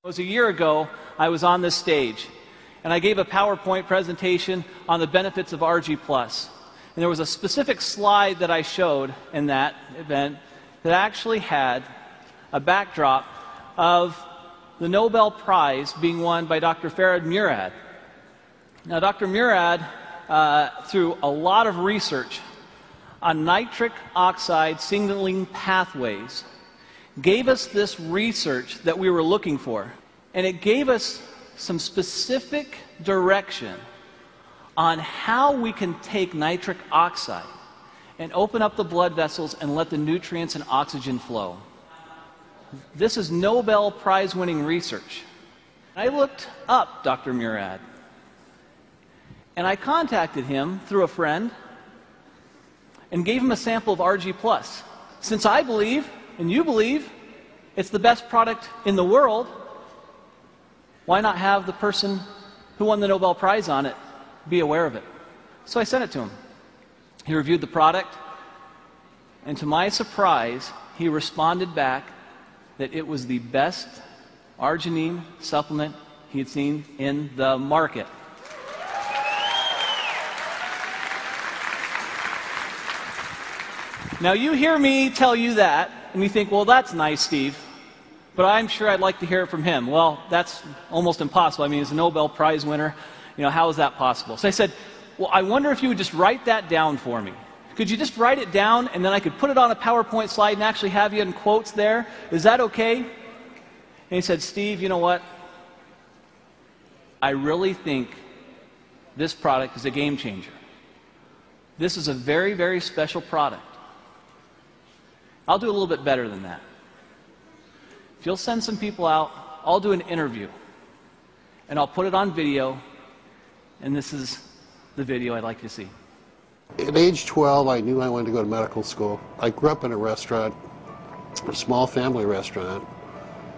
It was a year ago, I was on this stage, and I gave a PowerPoint presentation on the benefits of argi+. And there was a specific slide that I showed in that event that actually had a backdrop of the Nobel Prize being won by Dr. Murad. Now, Dr. Murad, through a lot of research on nitric oxide signaling pathways, gave us this research that we were looking for. And it gave us some specific direction on how we can take nitric oxide and open up the blood vessels and let the nutrients and oxygen flow. This is Nobel Prize winning research. I looked up Dr. Murad, and I contacted him through a friend and gave him a sample of argi+. Since I believe, and you believe, it's the best product in the world, why not have the person who won the Nobel Prize on it be aware of it? So I sent it to him. He reviewed the product, and to my surprise, he responded back that it was the best arginine supplement he had seen in the market. Now, you hear me tell you that, and you think, well, that's nice, Steve, but I'm sure I'd like to hear it from him. Well, that's almost impossible. I mean, he's a Nobel Prize winner. You know, how is that possible? So I said, well, I wonder if you would just write that down for me. Could you just write it down, and then I could put it on a PowerPoint slide and actually have you in quotes there? Is that okay? And he said, Steve, you know what? I really think this product is a game changer. This is a very, very special product. I'll do a little bit better than that. If you'll send some people out, I'll do an interview, and I'll put it on video, and this is the video I'd like you to see. At age 12, I knew I wanted to go to medical school. I grew up in a restaurant, a small family restaurant.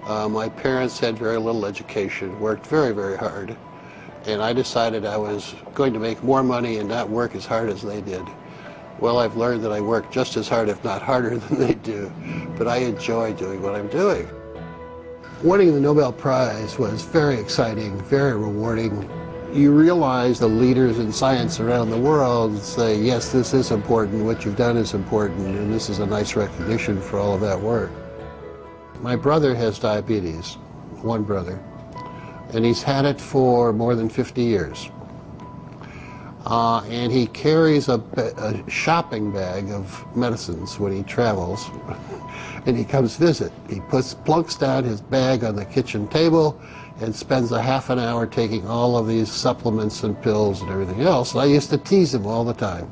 My parents had very little education, worked very, very hard, and I decided I was going to make more money and not work as hard as they did. Well, I've learned that I work just as hard, if not harder, than they do, but I enjoy doing what I'm doing. Winning the Nobel Prize was very exciting, very rewarding. You realize the leaders in science around the world say, yes, this is important, what you've done is important, and this is a nice recognition for all of that work. My brother has diabetes, one brother, and he's had it for more than 50 years. And he carries a shopping bag of medicines when he travels, and he comes visit. He plunks down his bag on the kitchen table and spends a half an hour taking all of these supplements and pills and everything else. And I used to tease him all the time.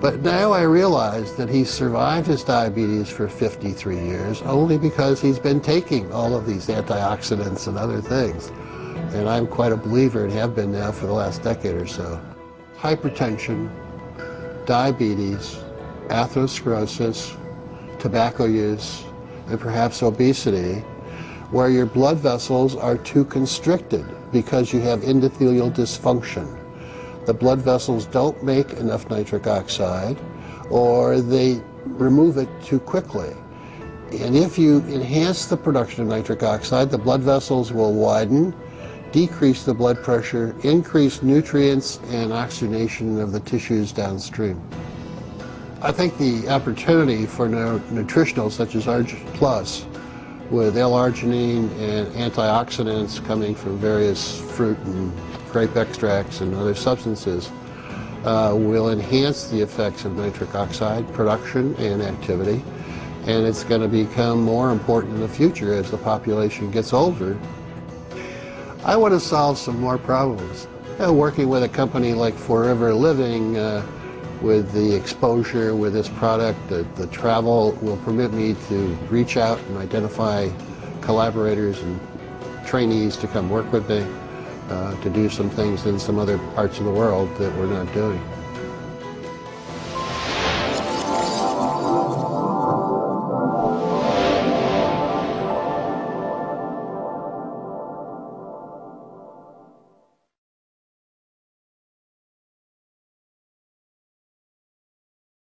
But now I realize that he's survived his diabetes for 53 years only because he's been taking all of these antioxidants and other things. And I'm quite a believer and have been now for the last decade or so. Hypertension, diabetes, atherosclerosis, tobacco use, and perhaps obesity, where your blood vessels are too constricted because you have endothelial dysfunction. The blood vessels don't make enough nitric oxide, or they remove it too quickly. And if you enhance the production of nitric oxide, the blood vessels will widen, decrease the blood pressure, increase nutrients and oxygenation of the tissues downstream. I think the opportunity for nutritionals such as argi+, with L-arginine and antioxidants coming from various fruit and grape extracts and other substances, will enhance the effects of nitric oxide production and activity, and it's going to become more important in the future as the population gets older. I want to solve some more problems. Working with a company like Forever Living, with the exposure with this product, the travel will permit me to reach out and identify collaborators and trainees to come work with me to do some things in some other parts of the world that we're not doing.